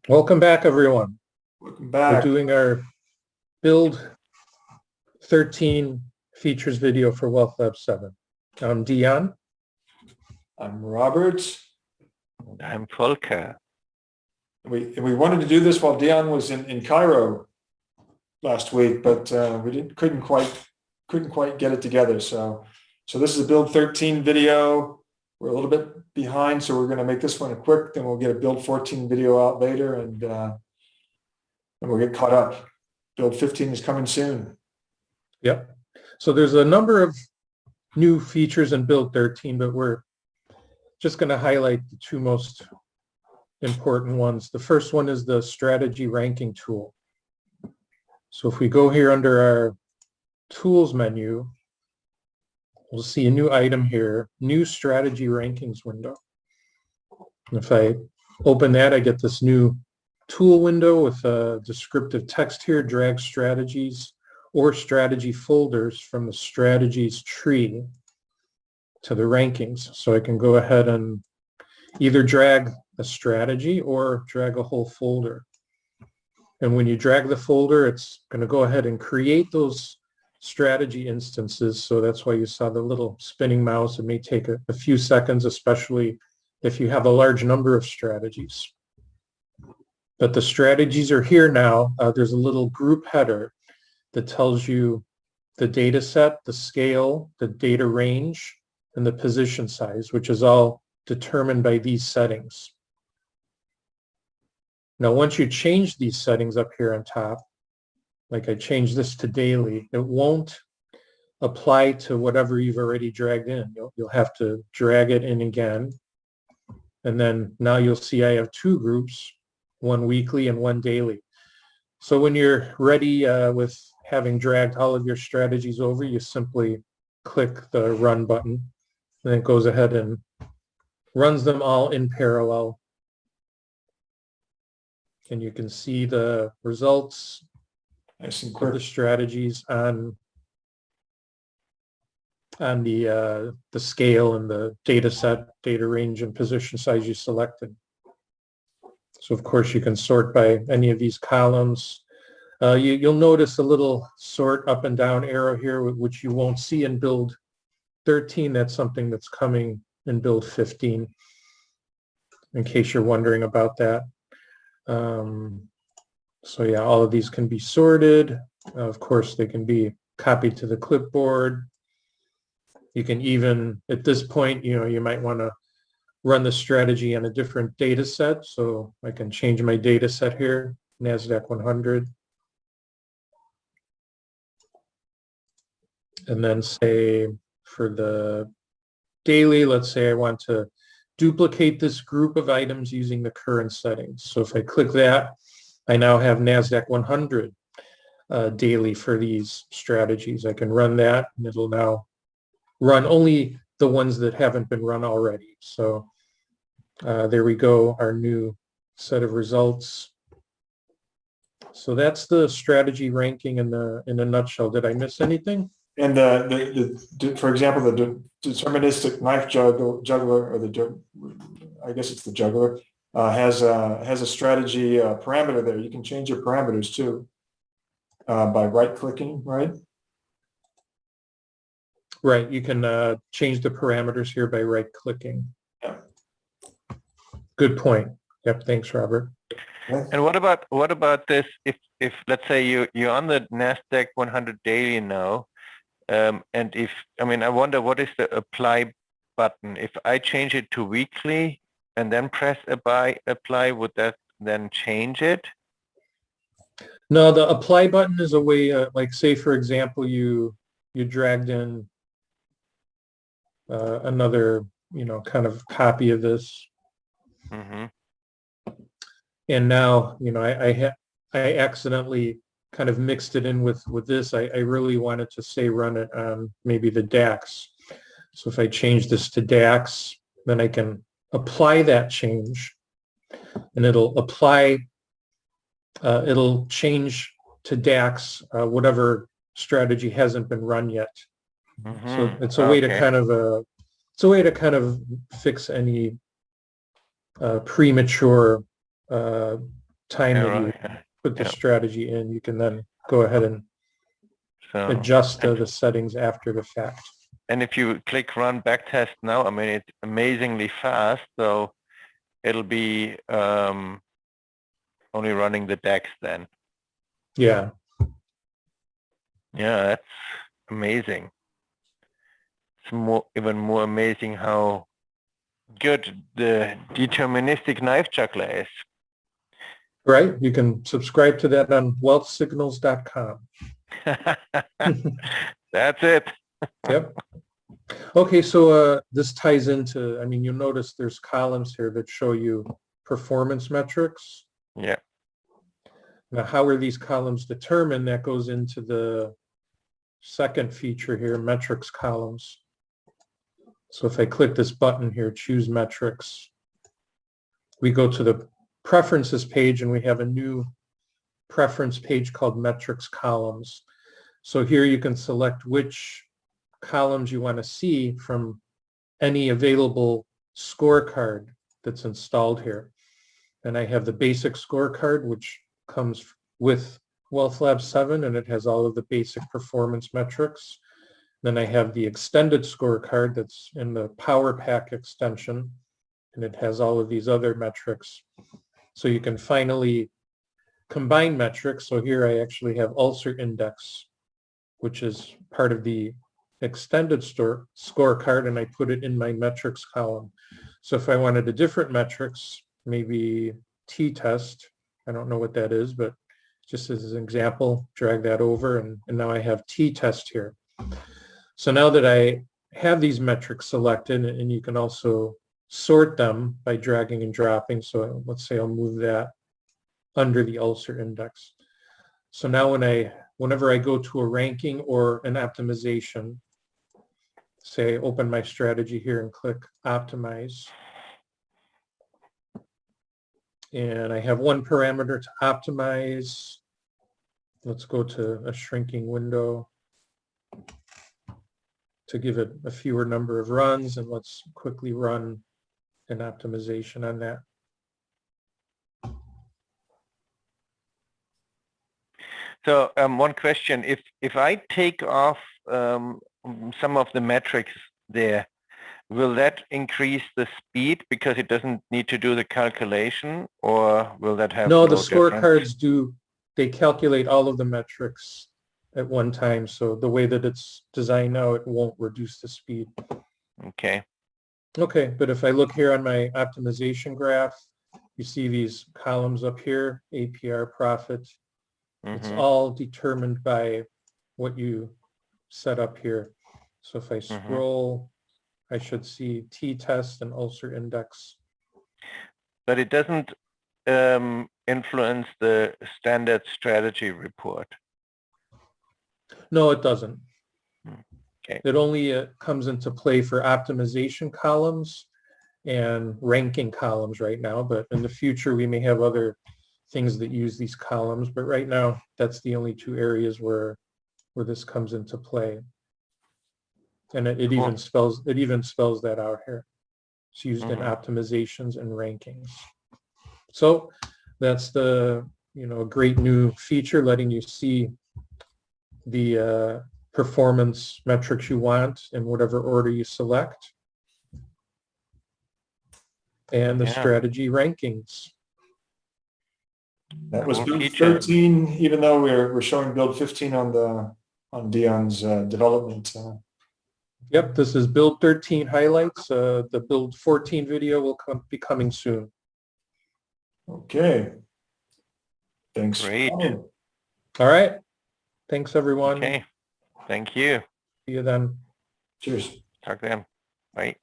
Welcome back, everyone. Welcome We're back. doing our Build 13 features video for Wealth Lab 7. I'm Dion. I'm Robert. I'm Volker. We wanted to do this while Dion was in Cairo last week, but we couldn't quite get it together. So this is a Build 13 video. We're a little bit behind, so we're going to make this one quick. Then we'll get a Build 14 video out later, and we'll get caught up. Build 15 is coming soon. Yep. So there's a number of new features in Build 13, but we're just going to highlight the two most important ones. The first one is the strategy ranking tool. So if we go here under our tools menu, we'll see a new item here, new strategy rankings window. And if I open that, I get this new tool window with a descriptive text here, drag strategies or strategy folders from the strategies tree to the rankings. So I can go ahead and either drag a strategy or drag a whole folder. And when you drag the folder, it's going to go ahead and create those strategy instances. So that's why you saw the little spinning mouse. It may take a few seconds, especially if you have a large number of strategies. But the strategies are here now. There's a little group header that tells you the data set, the scale, the data range, and the position size, which is all determined by these settings. Now, once you change these settings up here on top, like I changed this to daily, it won't apply to whatever you've already dragged in. You'll have to drag it in again. And then now you'll see I have two groups, one weekly and one daily. So when you're ready with having dragged all of your strategies over, you simply click the run button, and it goes ahead and runs them all in parallel. And you can see the results Nice and of quick. the strategies on the scale and the data set, data range, and position size you selected. So of course you can sort by any of these columns. You'll notice a little sort up and down arrow here, which you won't see in Build 13. That's something that's coming in Build 15, in case you're wondering about that. So yeah, all of these can be sorted. Of course, they can be copied to the clipboard. You can even, at this point, you might want to run the strategy on a different data set. So I can change my data set here, NASDAQ 100. And then say for the daily, let's say I want to duplicate this group of items using the current settings. So if I click that, I now have NASDAQ 100 daily for these strategies. I can run that, and it'll now run only the ones that haven't been run already. So there we go, our new set of results. So that's the strategy ranking in a nutshell. Did I miss anything? And for example, the deterministic knife juggler, or I guess it's the juggler, has a strategy parameter there. You can change your parameters too by right-clicking, right? Right, you can change the parameters here by right-clicking. Yeah. Good point. Yep, thanks, Robert. Okay. And what about this? If let's say you're on the Nasdaq 100 daily now, and I wonder what is the apply button? If I change it to weekly and then press apply, would that then change it? No, the apply button is a way, like say for example, you dragged in another, kind of copy of this, Mm-hmm. and now, I accidentally kind of mixed it in with this. I really wanted to say run it on maybe the DAX. So if I change this to DAX, then I can apply that change, and it'll change to DAX whatever strategy hasn't been run yet. Mm-hmm. So it's a way to kind of fix any premature time that arrow, you yeah. put the Yeah. strategy in, you can then go ahead and So, adjust the settings after the fact. and if you click run backtest now, I mean, it's amazingly fast. So it'll be only running the DAX then. Yeah, Yeah, that's amazing. It's even more amazing how good the deterministic knife juggler is. right. You can subscribe to that on wealthsignals.com. That's it. Yep. Okay, so this ties into, I mean, you'll notice there's columns here that show you performance metrics. Yeah. Now, how are these columns determined? That goes into the second feature here, metrics columns. So if I click this button here, choose metrics, we go to the preferences page and we have a new preference page called metrics columns. So here you can select which columns you want to see from any available scorecard that's installed here. And I have the basic scorecard, which comes with Wealth Lab 7, and it has all of the basic performance metrics. Then I have the extended scorecard that's in the Power Pack extension, and it has all of these other metrics. So you can finally combine metrics. So here I actually have ulcer index, which is part of the extended scorecard, and I put it in my metrics column. So if I wanted a different metrics, maybe t-test, I don't know what that is, but just as an example, drag that over, and now I have t-test here. So now that I have these metrics selected, and you can also sort them by dragging and dropping. So let's say I'll move that under the ulcer index. So now whenever I go to a ranking or an optimization, say open my strategy here and click optimize. And I have one parameter to optimize. Let's go to a shrinking window to give it a fewer number of runs, and let's quickly run an optimization on that. So one question: if I take off some of the metrics there, will that increase the speed because it doesn't need to do the calculation, or will that have No, the difference? scorecards they calculate all of the metrics at one time. So the way that it's designed now, it won't reduce the speed. Okay. Okay, but if I look here on my optimization graph, you see these columns up here, APR profit. It's all determined by what you set up here. So if I scroll, I should see t-test and ulcer index. But it doesn't influence the standard strategy report. No, it doesn't. Okay. It only comes into play for optimization columns and ranking columns right now, but in the future we may have other things that use these columns, but right now that's the only two areas where this comes into play. And it even spells that out here. It's used in optimizations and rankings. So that's the a great new feature, letting you see the performance metrics you want in whatever order you select, and the strategy rankings. That was build 13, even though we're showing build 15 on Dion's development. Yep, this is build 13 highlights. The build 14 video will be coming soon. Okay. Thanks. Great. All right. Thanks, everyone. Okay. Thank you. See you then. Cheers. Talk then. Bye.